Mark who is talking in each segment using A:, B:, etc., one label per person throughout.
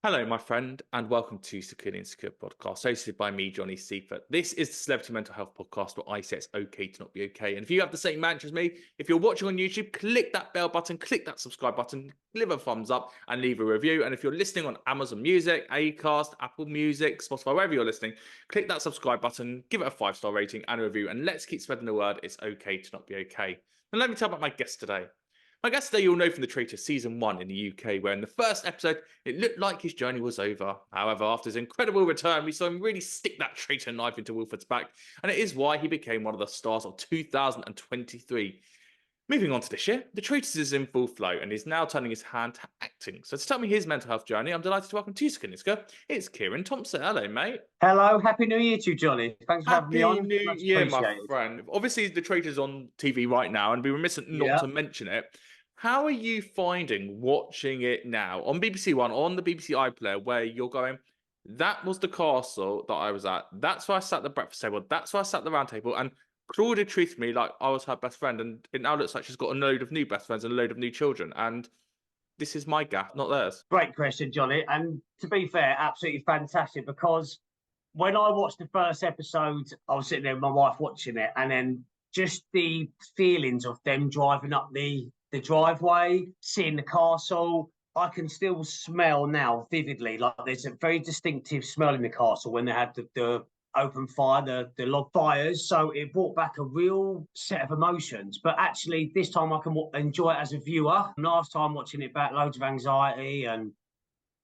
A: Hello, my friend, and welcome to Securely Insecure podcast, hosted by me, Johnny Seifert. This is the Celebrity Mental Health podcast where I say it's okay to not be okay. And if you have the same mantra as me, if you're watching on YouTube, click that bell button, click that subscribe button, leave a thumbs up, and leave a review. And if you're listening on Amazon Music, Acast, Apple Music, Spotify, wherever you're listening, click that subscribe button, give it a 5-star rating and a review, and let's keep spreading the word. It's okay to not be okay. And let me tell you about my guest today. My guest today, you'll know from the Traitors season 1 in the UK, where in the first episode, it looked like his journey was over. However, after his incredible return, we saw him really stick that traitor knife into Wilfred's back, and it is why he became one of the stars of 2023. Moving on to this year, the Traitors is in full flow and is now turning his hand to acting. So to tell me his mental health journey, I'm delighted to welcome to Skiniska. It's Kieran Tompsett. Hello, mate.
B: Hello, happy New Year to you, Johnny. Thanks for having me
A: Happy
B: on.
A: New
B: Much
A: Year, my
B: appreciated.
A: friend. Obviously, the Traitors on TV right now, and be remiss not
B: Yeah.
A: to mention it. How are you finding watching it now on BBC One, on the BBC iPlayer, where you're going, that was the castle that I was at. That's where I sat at the breakfast table. That's where I sat at the round table. And Claudia treated me like I was her best friend. And it now looks like she's got a load of new best friends and a load of new children. And this is my gap, not theirs.
B: Great question, Johnny. And to be fair, absolutely fantastic because when I watched the first episode, I was sitting there with my wife watching it, and then just the feelings of them driving up the driveway, seeing the castle. I can still smell now vividly, like there's a very distinctive smell in the castle when they had the open fire, the log fires. So it brought back a real set of emotions. But actually, this time I can enjoy it as a viewer. Last time watching it back, loads of anxiety and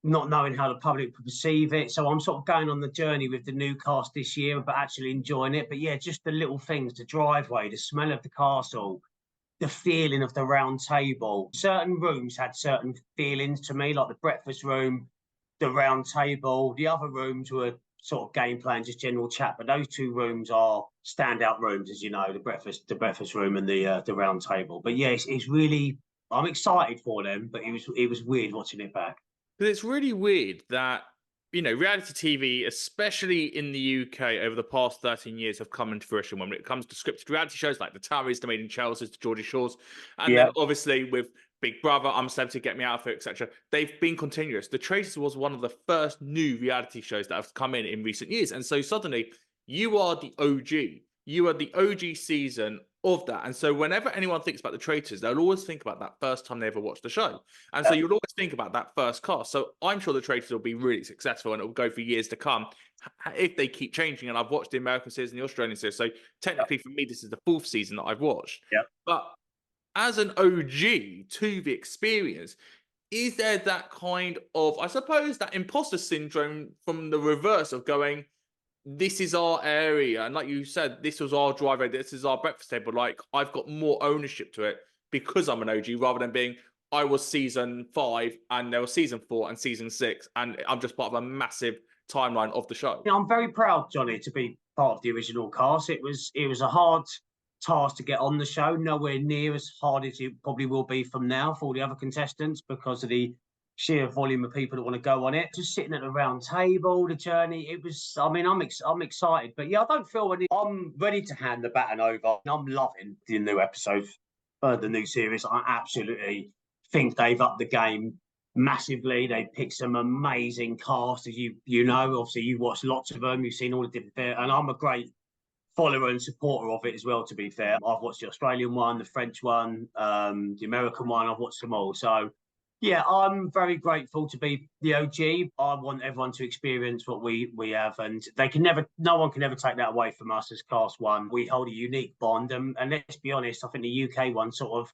B: not knowing how the public would perceive it. So I'm sort of going on the journey with the new cast this year, but actually enjoying it. But yeah, just the little things, the driveway, the smell of the castle, the feeling of the round table. Certain rooms had certain feelings to me, like the breakfast room, the round table. The other rooms were sort of gameplay and just general chat, but those two rooms are standout rooms, as you know, the breakfast room and the round table. But yeah, it's really, I'm excited for them, but it was weird watching it back.
A: Because it's really weird that, reality TV, especially in the UK over the past 13 years, have come into fruition when it comes to scripted reality shows like The Towers, The Made in Chelsea's, The Geordie Shores. And then
B: Yeah,
A: obviously with Big Brother, I'm a Celebrity, Get Me Out of It, etc. They've been continuous. The Traitors was one of the first new reality shows that have come in recent years. And so suddenly you are the OG. You are the OG season of that. And so whenever anyone thinks about the Traitors, they'll always think about that first time they ever watched the show. And so
B: yeah,
A: you'll always think about that first cast. So I'm sure the Traitors will be really successful and it will go for years to come if they keep changing. And I've watched the American series and the Australian series. So technically for me, this is the 4th season that I've watched.
B: yeah.
A: But as an OG to the experience, is there that kind of, I suppose, that imposter syndrome from the reverse of going, this is our area, and like you said, this was our driveway, this is our breakfast table. Like I've got more ownership to it because I'm an OG, rather than being I was season 5 and there was season 4 and season 6, and I'm just part of a massive timeline of the show.
B: I'm very proud, Johnny, to be part of the original cast. It was a hard task to get on the show, nowhere near as hard as it probably will be from now for all the other contestants because of the sheer volume of people that want to go on it. Just sitting at the round table, the journey. It was. I mean, I'm excited, but yeah, I don't feel any. I'm ready to hand the baton over. I'm loving the new episode, the new series. I absolutely think they've upped the game massively. They picked some amazing cast, as you know. Obviously, you've watched lots of them. You've seen all the different, and I'm a great follower and supporter of it as well. To be fair, I've watched the Australian one, the French one, the American one. I've watched them all. So yeah, I'm very grateful to be the OG. I want everyone to experience what we have, and no one can ever take that away from us as Class One. We hold a unique bond, and let's be honest, I think the UK one sort of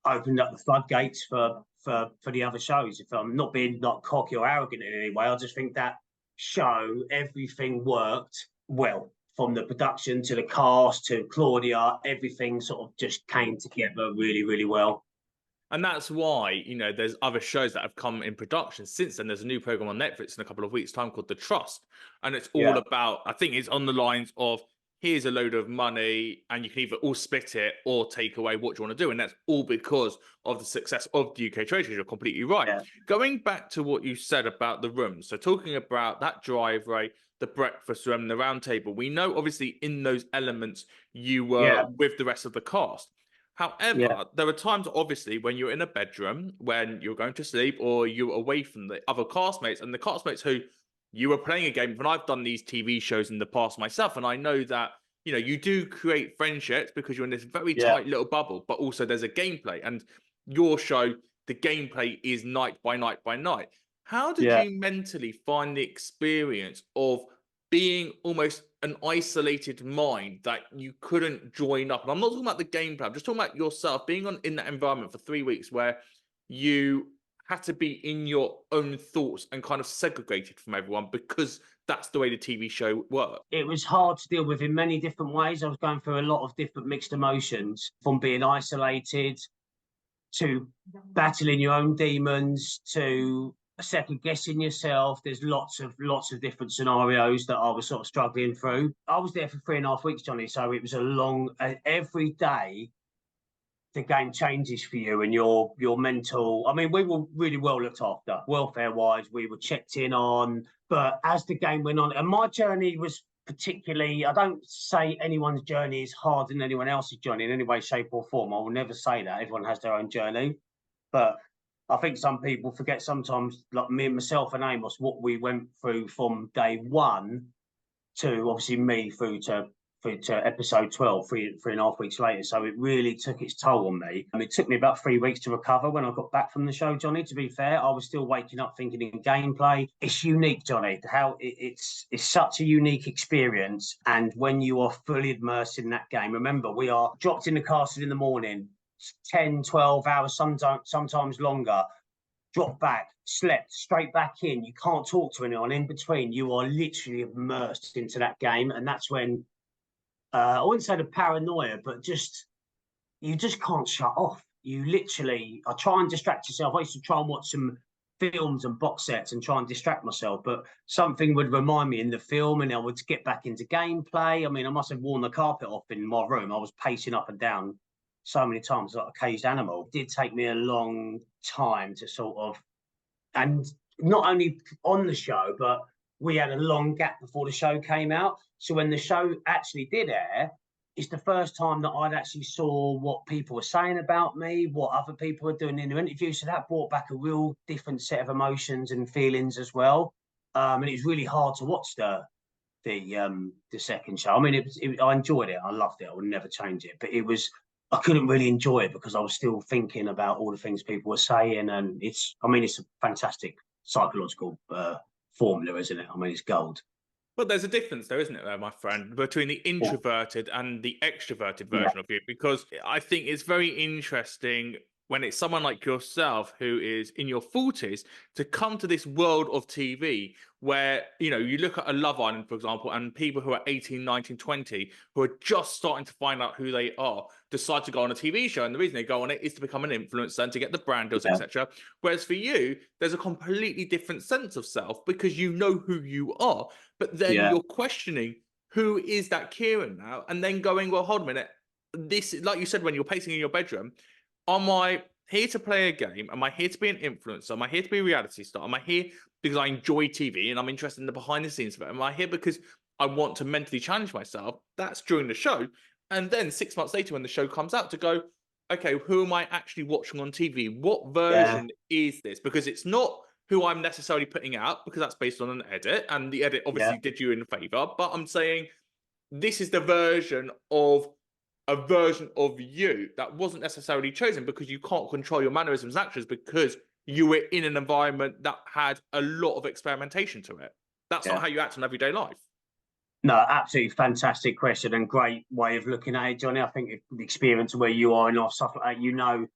B: opened up the floodgates for the other shows. If I'm not being like cocky or arrogant in any way, I just think that show everything worked well. From the production to the cast to Claudia, everything sort of just came together really, really well.
A: And that's why, there's other shows that have come in production since then. There's a new program on Netflix in a couple of weeks' time called The Trust. And it's all
B: Yeah,
A: about, I think it's on the lines of, here's a load of money and you can either all split it or take away what you want to do. And that's all because of the success of the UK Traitors. You're completely right.
B: yeah,
A: Going back to what you said about the rooms. So talking about that driveway, the breakfast room, the round table, we know obviously in those elements you were
B: yeah.
A: with the rest of the cast. However, there are times, obviously, when you're in a bedroom, when you're going to sleep, or you're away from the other castmates, and the castmates who you were playing a game with. And I've done these TV shows in the past myself, and I know that, you know, you do create friendships because you're in this very tight little bubble, but also there's a gameplay. And your show, the gameplay is night by night by night. How did you mentally find the experience of being almost an isolated mind that you couldn't join up? And I'm not talking about the gameplay, I'm just talking about yourself being in that environment for 3 weeks where you had to be in your own thoughts and kind of segregated from everyone because that's the way the TV show worked.
B: It was hard to deal with in many different ways. I was going through a lot of different mixed emotions, from being isolated to battling your own demons to second guessing yourself. There's lots of different scenarios that I was sort of struggling through. I was there for 3.5 weeks, Johnny, so it was a long, every day the game changes for you, and your mental, I mean, we were really well looked after welfare wise, we were checked in on, but as the game went on, and my journey was particularly, I don't say anyone's journey is harder than anyone else's journey in any way, shape or form. I will never say that. Everyone has their own journey, but I think some people forget sometimes, like me and myself and Amos, what we went through from day one to obviously me through to episode 12, 3.5 weeks later. So it really took its toll on me. It took me about 3 weeks to recover when I got back from the show, Johnny. To be fair, I was still waking up thinking in gameplay. It's unique, Johnny, how it's such a unique experience. And when you are fully immersed in that game, remember, we are dropped in the castle in the morning, 10, 12 hours, sometimes longer. Drop back, slept, straight back in. You can't talk to anyone in between. You are literally immersed into that game. And that's when, I wouldn't say the paranoia, but you just can't shut off. You literally, I try and distract yourself. I used to try and watch some films and box sets and try and distract myself, but something would remind me in the film and I would get back into gameplay. I mean, I must have worn the carpet off in my room. I was pacing up and down so many times like a caged animal. It did take me a long time to sort of, and not only on the show, but we had a long gap before the show came out. So when the show actually did air, it's the first time that I'd actually saw what people were saying about me, what other people were doing in their interviews. So that brought back a real different set of emotions and feelings as well. And it was really hard to watch the second show. I mean, I enjoyed it. I loved it. I would never change it. But I couldn't really enjoy it because I was still thinking about all the things people were saying. And it's a fantastic psychological formula, isn't it? I mean, it's gold.
A: But there's a difference, though, isn't it, there, my friend, between the introverted and the extroverted version of you? Because I think it's very interesting when it's someone like yourself who is in your 40s to come to this world of TV where, you know, you look at a Love Island, for example, and people who are 18, 19, 20, who are just starting to find out who they are, decide to go on a TV show. And the reason they go on it is to become an influencer and to get the brand deals, etc. Whereas for you, there's a completely different sense of self because you know who you are. But then you're questioning, who is that Kieran now? And then going, well, hold a minute. This, like you said, when you're pacing in your bedroom, am I here to play a game? Am I here to be an influencer? Am I here to be a reality star? Am I here because I enjoy TV and I'm interested in the behind the scenes of it? Am I here because I want to mentally challenge myself? That's during the show. And then 6 months later when the show comes out to go, okay, who am I actually watching on TV? What version is this? Because it's not who I'm necessarily putting out, because that's based on an edit, and the edit obviously did you in favor, but I'm saying this is the version of you that wasn't necessarily chosen because you can't control your mannerisms and actions because you were in an environment that had a lot of experimentation to it. That's not how you act in everyday life.
B: No, absolutely fantastic question and great way of looking at it, Johnny. I think the experience of where you are and stuff like that, you know,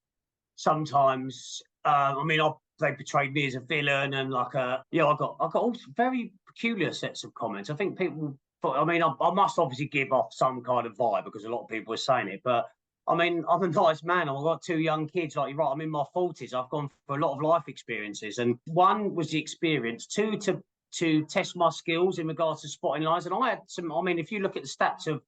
B: sometimes, I mean, they portrayed me as a villain and like I got all very peculiar sets of comments. I think people, I mean, I must obviously give off some kind of vibe because a lot of people were saying it, but I mean, I'm a nice man. I've got 2 young kids, like you're right. I'm in my 40s. I've gone through a lot of life experiences, and one was the experience, 2 to test my skills in regards to spotting lies. And I had some. I mean, if you look at the stats of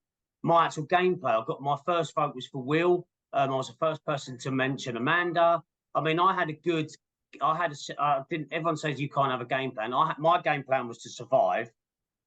B: my actual gameplay, I got my first vote was for Will. I was the first person to mention Amanda. I mean, everyone says you can't have a game plan. My game plan was to survive,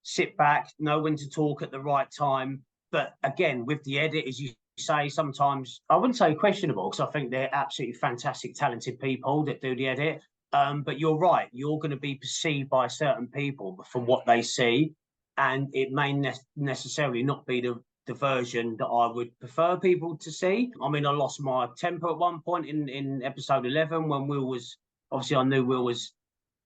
B: sit back, know when to talk at the right time. But again, with the edit, as you say, sometimes I wouldn't say questionable, because I think they're absolutely fantastic, talented people that do the edit. But you're right, you're going to be perceived by certain people from what they see, and it may necessarily not be the version that I would prefer people to see. I mean, I lost my temper at one point in episode 11 when Will was, obviously I knew Will was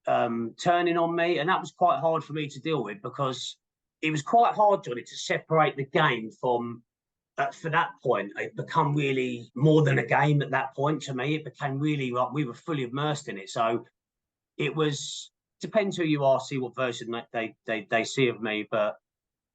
B: turning on me, and that was quite hard for me to deal with, because it was quite hard, Johnny, to separate the game from for that point. It become really more than a game at that point. To me, it became really like we were fully immersed in it. So it was, depends who you are, see what version they see of me. But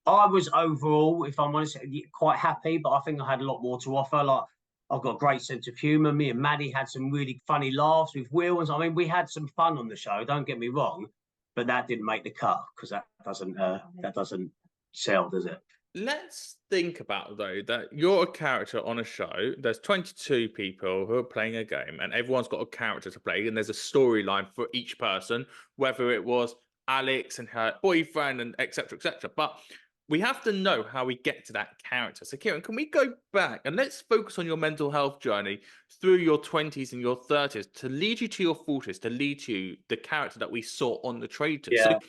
B: I was overall, if I'm honest, quite happy, but I think I had a lot more to offer. Like, I've got a great sense of humour. Me and Maddie had some really funny laughs with Will. I mean, we had some fun on the show, don't get me wrong, but that didn't make the cut, because that doesn't sell, does it?
A: Let's think about, though, that you're a character on a show. There's 22 people who are playing a game, and everyone's got a character to play, and there's a storyline for each person, whether it was Alex and her boyfriend and etc. etc. But we have to know how we get to that character. So, Kieran, can we go back and let's focus on your mental health journey through your 20s and your 30s to lead you to your 40s, to lead you the character that we saw on the Traitors.
B: Yeah.
A: So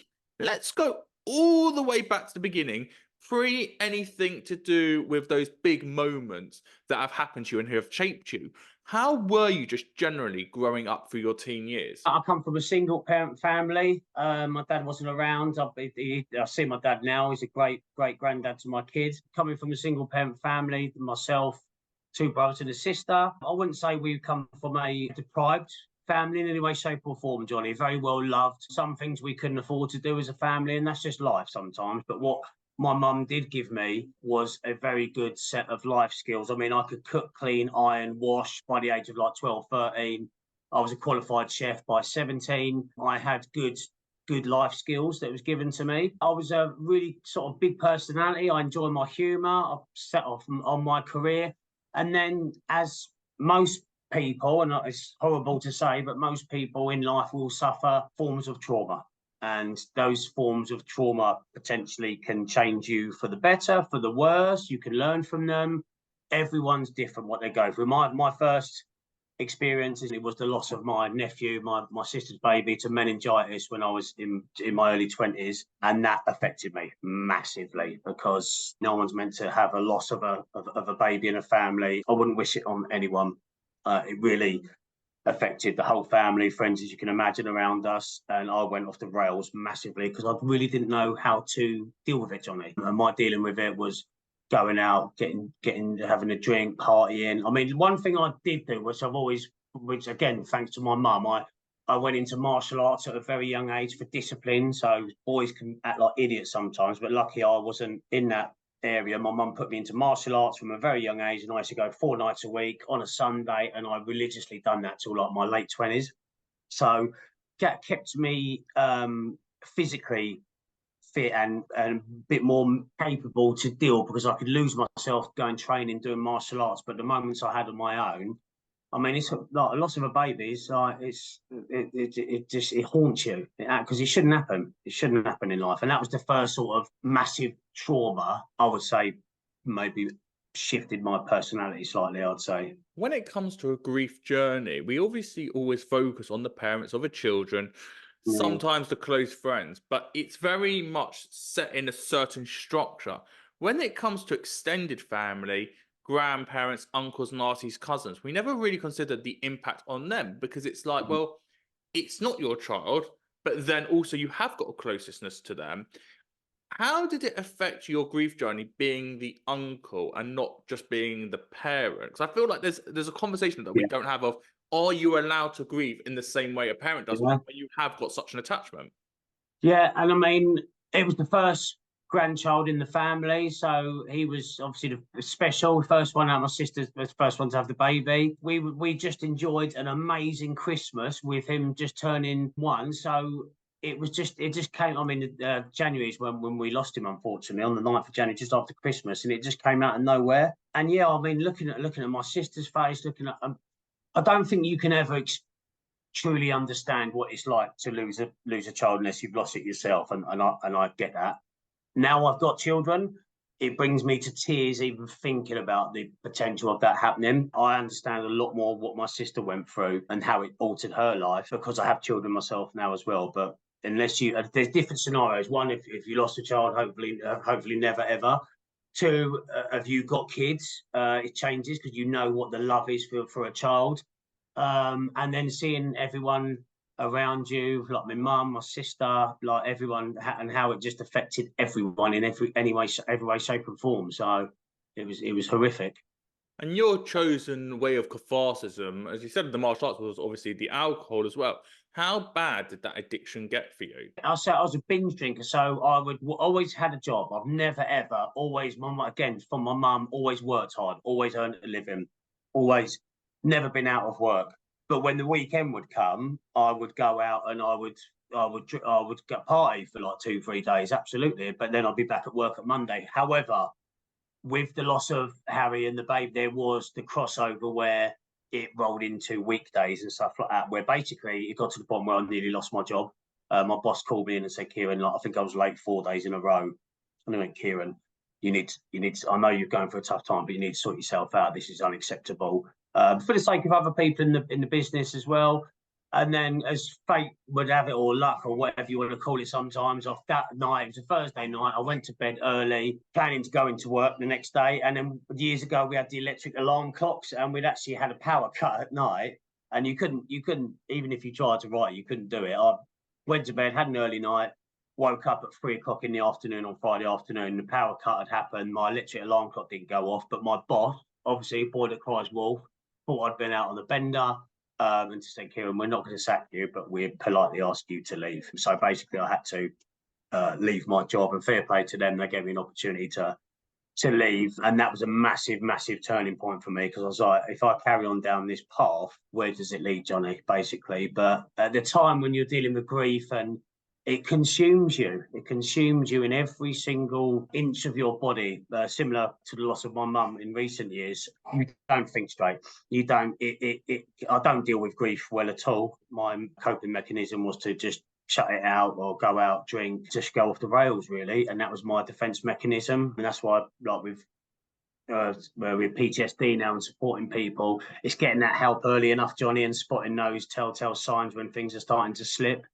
A: let's go all the way back to the beginning, pre anything to do with those big moments that have happened to you and who have shaped you. How were you just generally growing up through your teen years?
B: I come from a single parent family. My dad wasn't around. I see my dad now. He's a great granddad to my kids. Coming from a single parent family, myself, two brothers and a sister. I wouldn't say we come from a deprived family in any way, shape, or form, Johnny. Very well loved. Some things we couldn't afford to do as a family, and that's just life sometimes. But what my mum did give me was a very good set of life skills. I mean, I could cook, clean, iron, wash by the age of like 12, 13. I was a qualified chef by 17. I had good life skills that was given to me. I was a really sort of big personality. I enjoy my humour. I set off on my career. And then, as most people, and it's horrible to say, but most people in life will suffer forms of trauma. And those forms of trauma potentially can change you for the better, for the worse. You can learn from them. Everyone's different what they go through. My first experiences, it was the loss of my nephew, my sister's baby, to meningitis when I was in my early 20s, and that affected me massively, because no one's meant to have a loss of a baby in a family. I wouldn't wish it on anyone. It really affected the whole family, friends, as you can imagine, around us, and I went off the rails massively because I really didn't know how to deal with it, Johnny. And my dealing with it was going out, having a drink, partying. I mean, one thing I did do, which again, thanks to my mum, I went into martial arts at a very young age for discipline. So boys can act like idiots sometimes, but lucky I wasn't in that area. My mum put me into martial arts from a very young age, and I used to go 4 nights a week on a Sunday, and I religiously done that till like my late 20s. So that kept me physically fit and a bit more capable to deal, because I could lose myself going training, doing martial arts. But the moments I had on my own, I mean, it's like a loss of a baby. It's like it haunts you, because it shouldn't happen. It shouldn't happen in life. And that was the first sort of massive trauma, I would say, maybe shifted my personality slightly, I'd say.
A: When it comes to a grief journey, we obviously always focus on the parents of the children, sometimes the close friends, but it's very much set in a certain structure. When it comes to extended family, grandparents, uncles, aunties, cousins, we never really considered the impact on them, because it's like, well, it's not your child, but then also you have got a closeness to them. How did it affect your grief journey being the uncle and not just being the parent? Because I feel like there's a conversation that we don't have of, are you allowed to grieve in the same way a parent does when you have got such an attachment?
B: Yeah, and I mean, it was the first grandchild in the family, so he was obviously the special first one out. My sister's the first one to have the baby. We just enjoyed an amazing Christmas with him just turning 1. So it just came. I mean, January is when we lost him, unfortunately, on the 9th of January, just after Christmas, and it just came out of nowhere. And yeah, I mean, looking at my sister's face, looking at, I don't think you can ever truly understand what it's like to lose a child unless you've lost it yourself, and I get that. Now I've got children, it brings me to tears even thinking about the potential of that happening. I understand a lot more what my sister went through and how it altered her life, because I have children myself now as well. But unless you, there's different scenarios. One, if you lost a child, hopefully never ever. Two, have you got kids? It changes, because you know what the love is for a child. And then seeing everyone around you, like my mum, my sister, like everyone, and how it just affected everyone in every way, shape, and form. So it was horrific.
A: And your chosen way of catharsism, as you said, the martial arts was obviously the alcohol as well. How bad did that addiction get for you?
B: I'll say I was a binge drinker, so I would always had a job. I've never ever always again from my mum, always worked hard, always earned a living, always never been out of work. But when the weekend would come, I would go out and I would get party for like 2 3 days, absolutely. But then I'd be back at work at Monday. However, with the loss of Harry and the babe, there was the crossover where it rolled into weekdays and stuff like that, where basically it got to the point where I nearly lost my job. My boss called me in and said, Kieran, like, I think I was late 4 days in a row. And I went, Kieran, I know you're going for a tough time, but you need to sort yourself out. This is unacceptable. For the sake of other people in the business as well. And then, as fate would have it, or luck, or whatever you want to call it, sometimes off that night, it was a Thursday night, I went to bed early, planning to go into work the next day. And then years ago, we had the electric alarm clocks, and we'd actually had a power cut at night. And you couldn't, even if you tried to write, you couldn't do it. I went to bed, had an early night, woke up at 3 o'clock in the afternoon on Friday afternoon. The power cut had happened. My electric alarm clock didn't go off, but my boss, obviously, boy that cries wolf, thought I'd been out on the bender. And to say, Kieran, we're not going to sack you, but we politely ask you to leave. So basically, I had to leave my job, and fair play to them, they gave me an opportunity to leave, and that was a massive, massive turning point for me, because I was like, if I carry on down this path, where does it lead, Johnny? Basically, but at the time when you're dealing with grief and it consumes you. It consumes you in every single inch of your body, similar to the loss of my mum in recent years. You don't think straight. You don't. I don't deal with grief well at all. My coping mechanism was to just shut it out or go out, drink, just go off the rails, really. And that was my defense mechanism. And that's why, like with PTSD now and supporting people, it's getting that help early enough, Johnny, and spotting those telltale signs when things are starting to slip.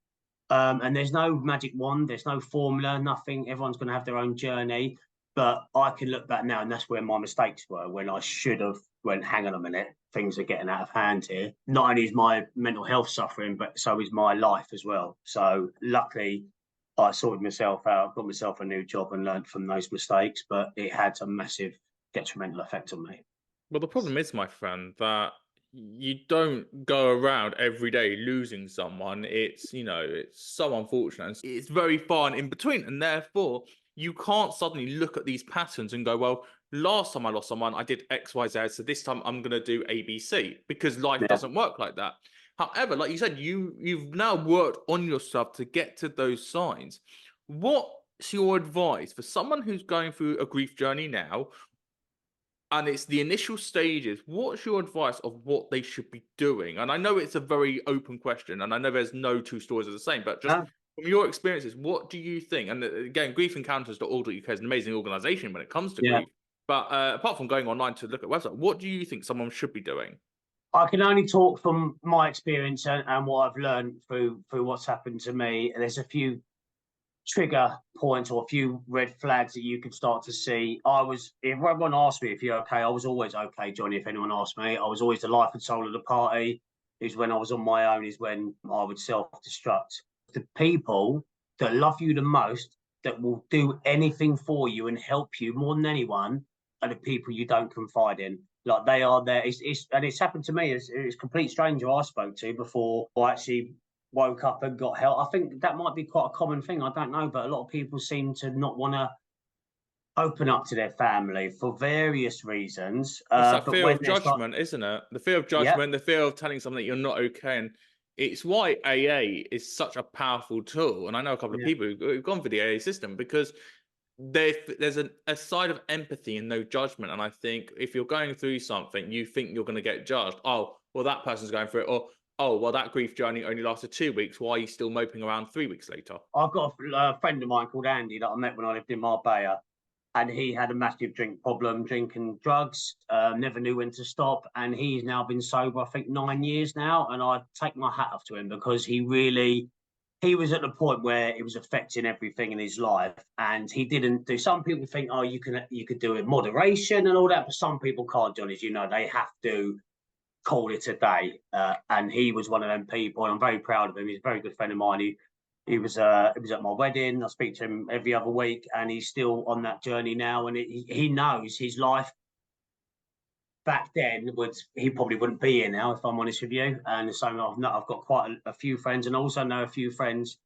B: And there's no magic wand, there's no formula, nothing. Everyone's going to have their own journey. But I can look back now, and that's where my mistakes were, when I should have went, hang on a minute, things are getting out of hand here. Not only is my mental health suffering, but so is my life as well. So luckily, I sorted myself out, got myself a new job, and learned from those mistakes. But it had a massive detrimental effect on me.
A: Well, the problem is, my friend, that you don't go around every day losing someone. It's, it's so unfortunate. It's very far and in between. And therefore, you can't suddenly look at these patterns and go, well, last time I lost someone, I did X, Y, Z. So this time I'm going to do A, B, C, because life doesn't work like that. However, like you said, you've now worked on yourself to get to those signs. What's your advice for someone who's going through a grief journey now, and it's the initial stages? What's your advice of what they should be doing? And I know it's a very open question, and I know there's no two stories are the same, but just from your experiences, what do you think? And again, grieferencounters.org.uk is an amazing organization when it comes to grief. But apart from going online to look at website, what do you think someone should be doing?
B: I can only talk from my experience and what I've learned through what's happened to me. There's a few trigger points or a few red flags that you could start to see. If everyone asked me if you're okay, I was always okay, Johnny. If anyone asked me, I was always the life and soul of the party. Is when I was on my own, is when I would self-destruct. The people that love you the most, that will do anything for you and help you more than anyone, are the people you don't confide in. Like, they are there. It's happened to me. It's a complete stranger I spoke to before I actually woke up and got help. I think that might be quite a common thing. I don't know, but a lot of people seem to not want to open up to their family for various reasons.
A: It's that fear of judgment, isn't it? The fear of judgment, the fear of telling someone that you're not okay. And it's why AA is such a powerful tool. And I know a couple of people who've gone for the AA system, because there's a side of empathy and no judgment. And I think if you're going through something, you think you're going to get judged. Oh, well, that person's going through it. Or, oh, well, that grief journey only lasted 2 weeks. Why are you still moping around 3 weeks later?
B: I've got a friend of mine called Andy that I met when I lived in Marbella. and he had a massive drink problem, drinking drugs, never knew when to stop. And he's now been sober, I think, 9 years now. And I take my hat off to him because he was at the point where it was affecting everything in his life. And he didn't do, some people think, oh, you could do it moderation and all that, but some people can't, John, as you know, they have to call it a day. And he was one of them people, and I'm very proud of him. He's a very good friend of mine. He was at my wedding. I speak to him every other week, and he's still on that journey now. And he knows his life back then he probably wouldn't be here now, if I'm honest with you. And so I've got quite a few friends, and also know a few friends,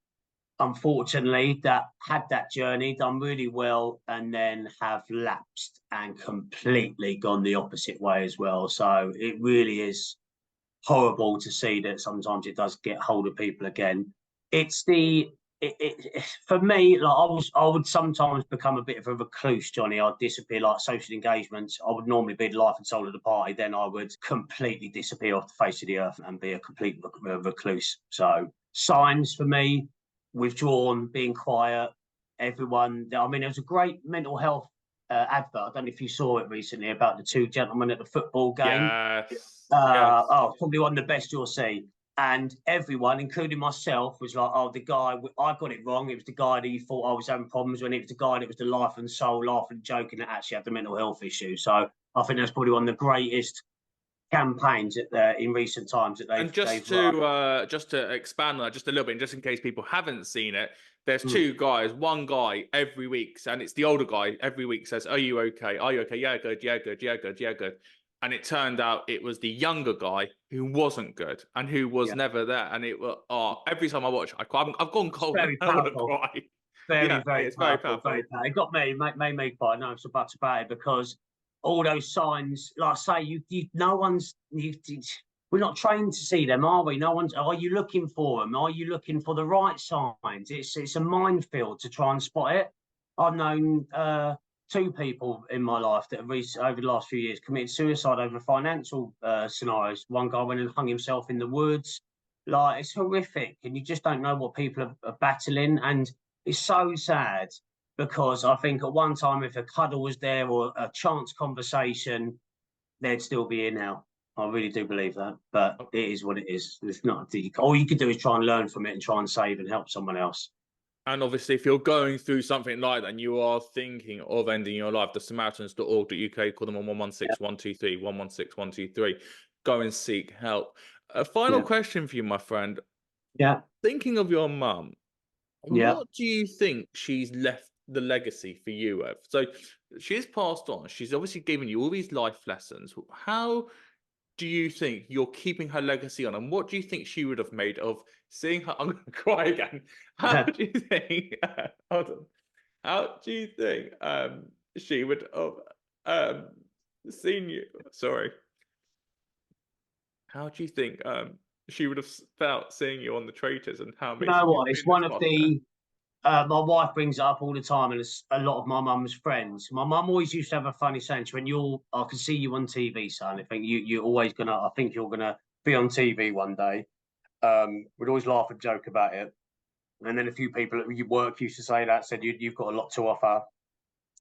B: unfortunately, that had that journey, done really well, and then have lapsed and completely gone the opposite way as well. So it really is horrible to see that sometimes it does get hold of people again. It's for me, like I would sometimes become a bit of a recluse, Johnny. I'd disappear, like social engagements. I would normally be the life and soul of the party. Then I would completely disappear off the face of the earth and be a complete recluse. So signs for me: withdrawn, being quiet. Everyone. I mean, there was a great mental health advert. I don't know if you saw it recently about the two gentlemen at the football game.
A: Yes.
B: Oh, probably one of the best you'll see. And everyone, including myself, was like, oh, the guy, I got it wrong. It was the guy that you thought I was having problems when it was the guy that was the life and soul, laughing, joking, that actually had the mental health issue. So I think that's probably one of the greatest campaigns in recent times that they've.
A: And just to expand on that just a little bit, just in case people haven't seen it, there's two guys. One guy every week, and it's the older guy every week says, "Are you okay? Are you okay? Yeah, good. Yeah, good. Yeah, good. Yeah, good." And it turned out it was the younger guy who wasn't good and who was never there. And it was every time I watch, I've gone cold.
B: Very
A: I want to
B: powerful.
A: cry.
B: Very,
A: It's
B: very
A: very
B: powerful. Very powerful. It got made me quite nervous about it because all those signs, like I say, no one's. We're not trained to see them, are we? No one's. Are you looking for them? Are you looking for the right signs? It's a minefield to try and spot it. I've known two people in my life that have over the last few years committed suicide over financial scenarios. One guy went and hung himself in the woods. Like, it's horrific, and you just don't know what people are battling. And it's so sad because I think at one time, if a cuddle was there or a chance conversation, they'd still be here now. I really do believe that, but it is what it is. It's not. All you can do is try and learn from it and try and save and help someone else.
A: And obviously, if you're going through something like that and you are thinking of ending your life, the Samaritans.org.uk, call them on 116 123 116 123. Go and seek help. A final question for you, my friend.
B: Yeah.
A: Thinking of your mum,
B: Yeah.
A: what do you think she's left the legacy for you of? So she's passed on. She's obviously given you all these life lessons. How do you think you're keeping her legacy on? And what do you think she would have made of seeing her? I'm going to cry again. How do you think? Hold on. How do you think she would have seen you? Sorry. How do you think she would have felt seeing you on the Traitors and how?
B: You know what? It's one of the. My wife brings it up all the time, and it's a lot of my mum's friends. My mum always used to have a funny saying to when I can see you on TV, son. I think you're always gonna. I think you're gonna be on TV one day. We'd always laugh and joke about it. And then a few people at your work used to say that, said you've got a lot to offer.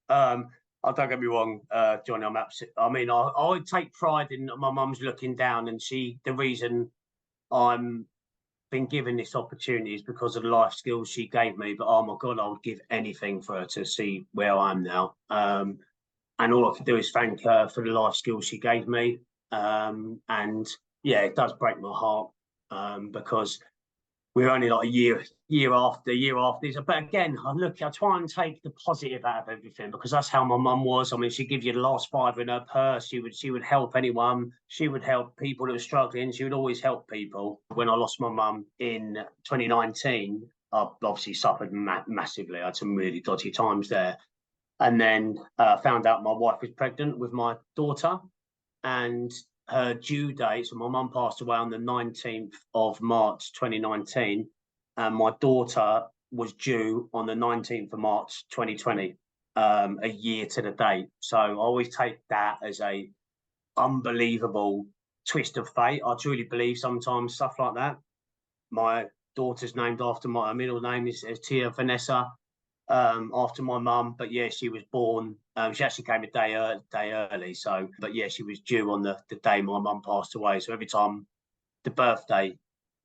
B: I don't get me wrong, Johnny. I'm absolutely. I mean, I take pride in my mum's looking down, and the reason I'm been given this opportunity is because of the life skills she gave me. But oh my God, I would give anything for her to see where I am now. And all I can do is thank her for the life skills she gave me. And yeah, it does break my heart because we're only like a year after. But again, I try and take the positive out of everything because that's how my mum was. I mean, she'd give you the last five in her purse. She would help anyone. She would help people that were struggling. She would always help people. When I lost my mum in 2019, I obviously suffered massively. I had some really dodgy times there. And then found out my wife was pregnant with my daughter, and her due date. So my mum passed away on the 19th of March 2019, and my daughter was due on the 19th of March 2020, a year to the date. So I always take that as a unbelievable twist of fate. I truly believe sometimes stuff like that. My daughter's named after my middle name is Tia Vanessa. after my mum. But yeah, she was born. She actually came a day early. So, but yeah, she was due on the day my mum passed away. So every time the birthday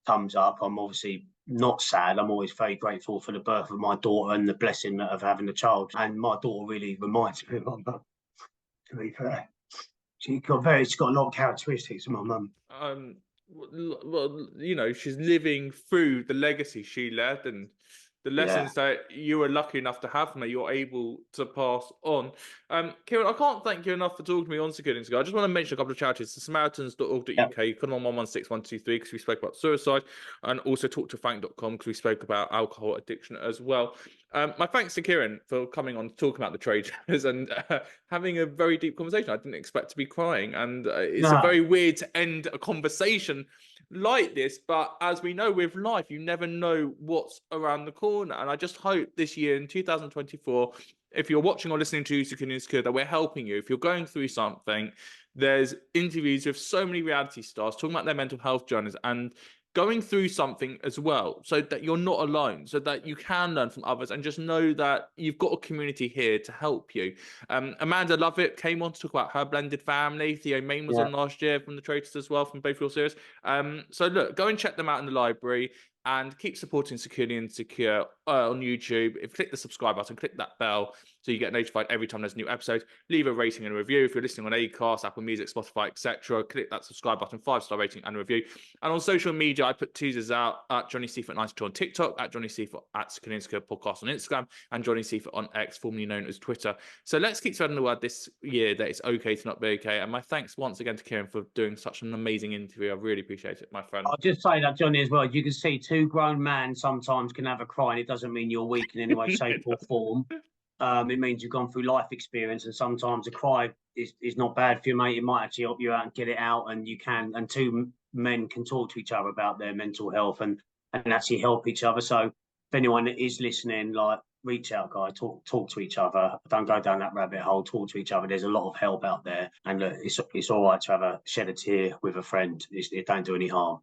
B: comes up, I'm obviously not sad. I'm always very grateful for the birth of my daughter and the blessing of having a child. And my daughter really reminds me of my mum. To be fair, she's got a lot of characteristics of my mum.
A: Well, you know, she's living through the legacy she left and the
B: Yeah,
A: lessons that you were lucky enough to have from her, you're able to pass on. Kieran, I can't thank you enough for talking to me on Security Secure. I just want to mention a couple of charities, the
B: yeah,
A: Samaritans.org.uk, come on 116123 because we spoke about suicide, and also talktoFrank.com because we spoke about alcohol addiction as well. My thanks to Kieran for coming on to talk about the Traitors and having a very deep conversation. I didn't expect to be crying, and it's a
B: no,
A: very weird to end a conversation like this, but as we know with life, you never know what's around the corner. And I just hope this year in 2024, if you're watching or listening to Security Secure, that we're helping you. If you're going through something, there's interviews with so many reality stars talking about their mental health journeys and going through something as well, so that you're not alone, so that you can learn from others and just know that you've got a community here to help you. Amanda Lovett came on to talk about her blended family. Theo Main was
B: yeah.
A: on last year from the Traitors as well, from both your series. So look, go and check them out in the library and keep supporting Security and Secure on YouTube. Click the subscribe button, click that bell so you get notified every time there's a new episode. Leave a rating and a review. If you're listening on Acast, Apple Music, Spotify, etc., click that subscribe button, 5-star rating and a review. And on social media, I put teasers out at Johnny Seifert 92 on TikTok, at Johnny Seifert at Security and Secure Podcast on Instagram, and Johnny Seifert on X, formerly known as Twitter. So let's keep spreading the word this year that it's okay to not be okay. And my thanks once again to Kieran for doing such an amazing interview. I really appreciate it, my friend.
B: I'll just say that, Johnny, as well. You can see two grown men sometimes can have a cry, and it doesn't mean you're weak in any way, shape, or form. It means you've gone through life experience, and sometimes a cry is not bad for you, mate. It might actually help you out and get it out, and you can. And two men can talk to each other about their mental health and actually help each other. So if anyone is listening, like, reach out, guys. Talk to each other. Don't go down that rabbit hole. Talk to each other. There's a lot of help out there, and look, it's all right to have a shed a tear with a friend. It don't do any harm.